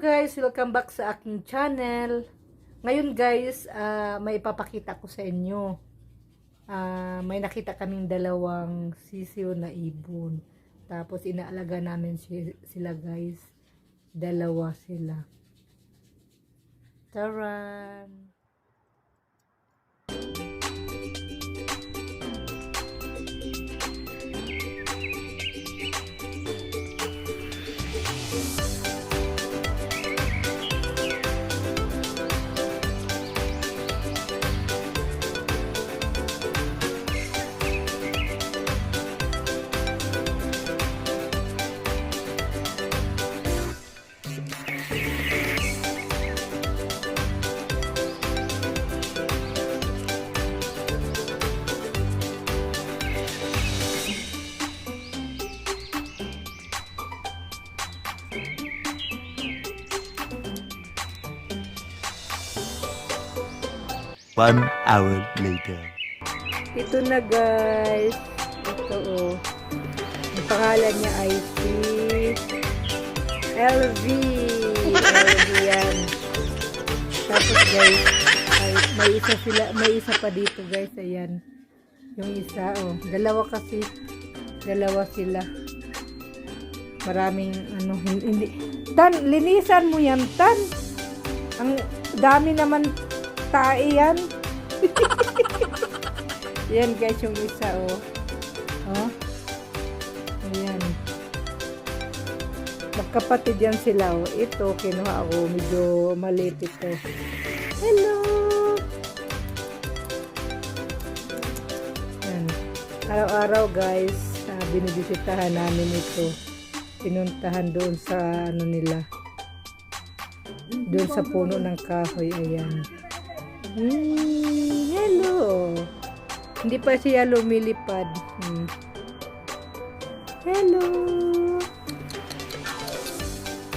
guys, welcome back sa aking channel. Ngayon guys, may ipapakita ko sa inyo. May nakita kaming dalawang sisiw na ibon. Tapos inaalaga namin sila guys. Dalawa sila. Taran! One hour later. Ito na guys. Ito oh. Ang pangalan niya ay si LV. LV yan. Tapos guys, may isa pa dito guys. Ayan. Yung isa oh. Dalawa sila. Maraming hindi. Tan, linisan mo yan, Tan. Ang dami naman tae yan. Yan guys yung isa oh. Oh. Ayan. Magkapatid yan sila oh. Ito kinuha ako. Medyo maliit ito. Hello! Yan. Araw-araw guys, binibisitahan namin ito. Pinuntahan doon sa nila. Doon sa puno ng kahoy. Ayan. Hello. Hindi pa siya lumilipad. Hello.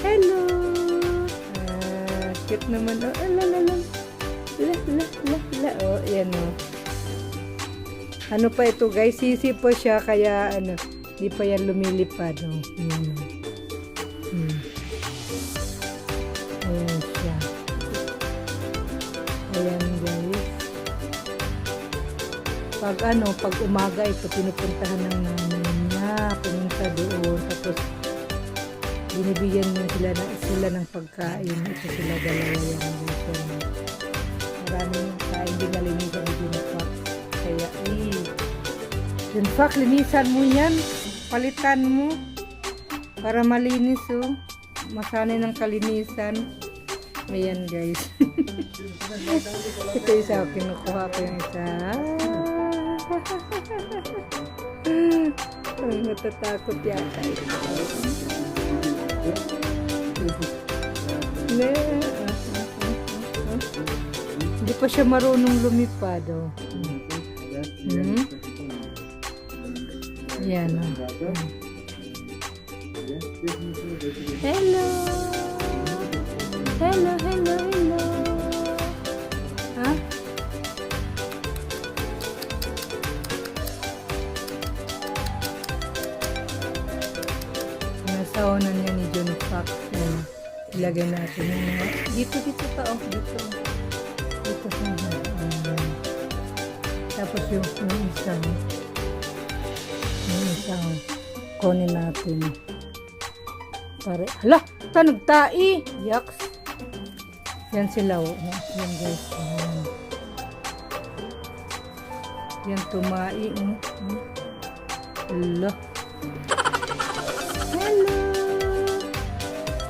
Hello. Cute naman. Oh, Oh, yan oh. Ano pa ito guys? Sisi po siya kaya hindi pa yan lumilipad. Oh. Ayan siya. Ayan guys. Pag umaga ito pinupuntahan ng nanay niya, pumunta doon, tapos binibigyan niya sila ng pagkain. Ito sila dalawa yan guys. Maraming kain din nalinisan ni Junpak. Kaya Junpak, linisan mo yan, palitan mo para malinis oh. Masanay ng kalinisan. Ayan guys. Ito isa, kinukuha ko yung isa. Ay, natatakot yata ito. Hindi pa siya marunong lumipad oh. Ayan oh. Hello. Hello. Ha? Nasaonan niya ni John Fox. Ilagay natin yung dito pa oh. Dito sa tapos yung isa oh. Kunin natin. Hala! Ito nagtai! Yaks! Yan sila oh. Yan guys. Yan tumai. Hello.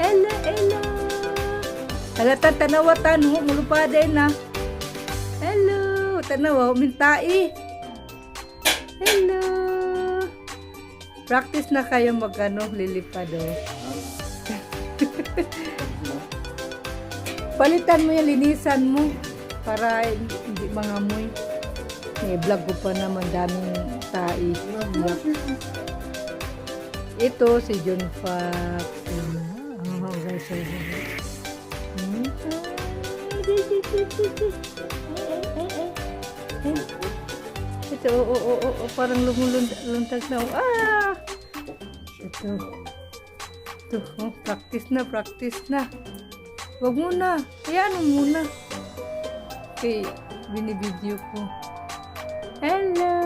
Hello. Halata tanawatan mo. Mulupaday na. Hello. Tanawa. Mintai. Hello. Practice na kayo lilipad oh. Palitan mo yan, linisan mo para hindi mangamoy. Vlog ko pa naman, daming tae. Ito si John Fox. Guys. Ito, parang lumuluntag na. Ito, practice na. Wag muna. Hayaan mo muna. Okay, binibideo ko. Hello!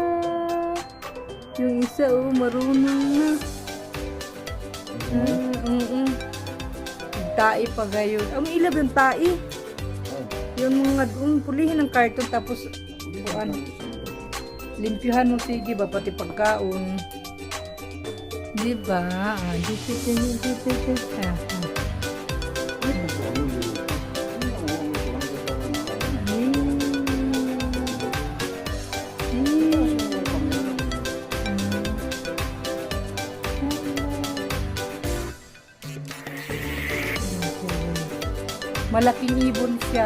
Yung isa, marunong na. Tai pa gayon. May ilab yung tai. Yung mga pulihin ng karton tapos limpyuhan mo sige ba pati pagkaon. Di ba? Dito. Malaking ibon siya.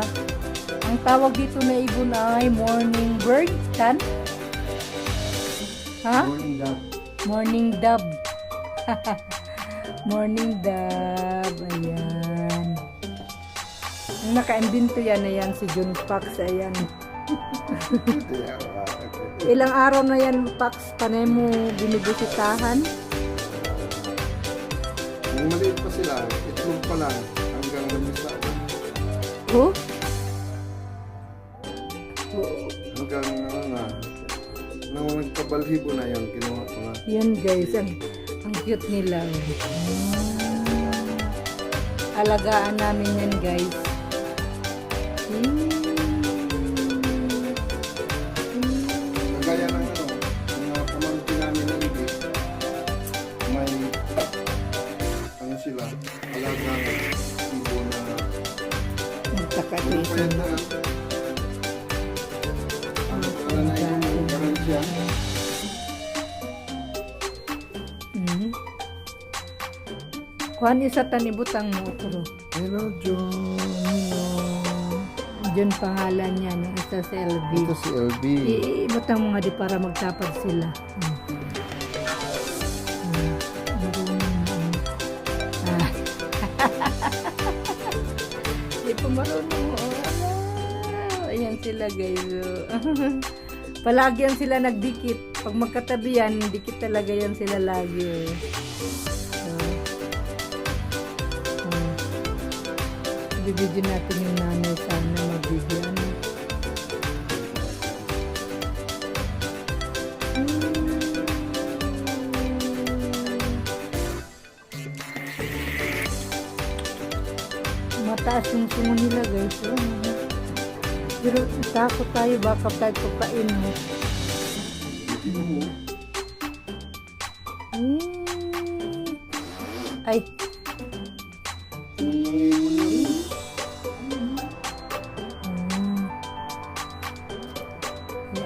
Ang tawag dito na ibon ay morning bird. Tan? Ha? Morning dove. Morning dove. Ayan. Ang naka-imbento yan na yan si John Pax. Ayan. Ilang araw na yan, Pax, panay mo binibisitahan? Nung maliit pa sila, itlog pa lang hanggang lumisa. Oh? Hanggang nang nagkabalhibo na yan, kinuha ko na. Yan guys, ang cute nila. Alagaan namin yan guys. Kagaya ng mga pamangkin namin na hindi, may sila, alagang ibo na Magkakatisan. na yung garansya. Kuhan isa tanibutang mo ito. Hello, John. Hello. John pangalan niya, yung isa si LB. Ito si LB. Ibutang mo nga di para magtapad sila. Di pa marunong. Ayan sila guys. Palagi yan sila nagdikit. Pag magkatabi yan, dikit talaga yan sila lagi. Bibidyo natin yung nanay sana magbigyan. Mataas yung sungo nila guys. Pero takot tayo baka tayo tukain mo. Ay.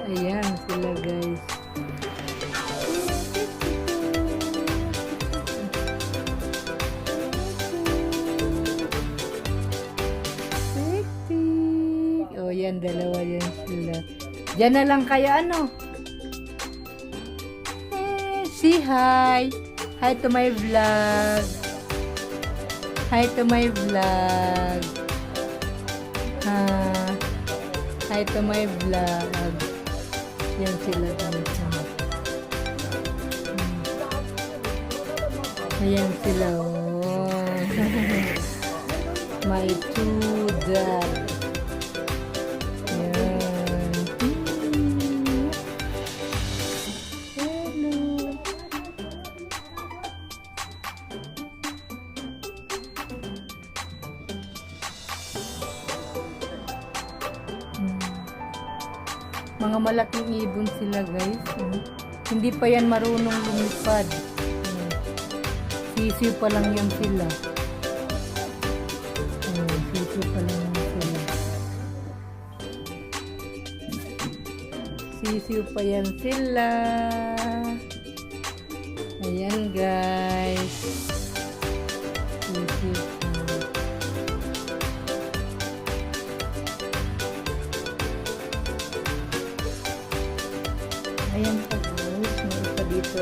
Ayan sila guys. Oh yan, dalawa yan sila. Diyan na lang kayo ano. Say hi. Hi to my vlog. Hi to my vlog. Hi to my vlog. Yan sila guys. Ayan sila. Oh. My two dad. Yan. Hello. Mga malaking ibon sila guys. Hindi pa yan marunong lumipad. Sisiw pa lang yan sila. Sisiw pa lang yan sila. Sisiw pa yan sila. Ayan guys. Sisiw pa. Ayan pa guys, meron pa dito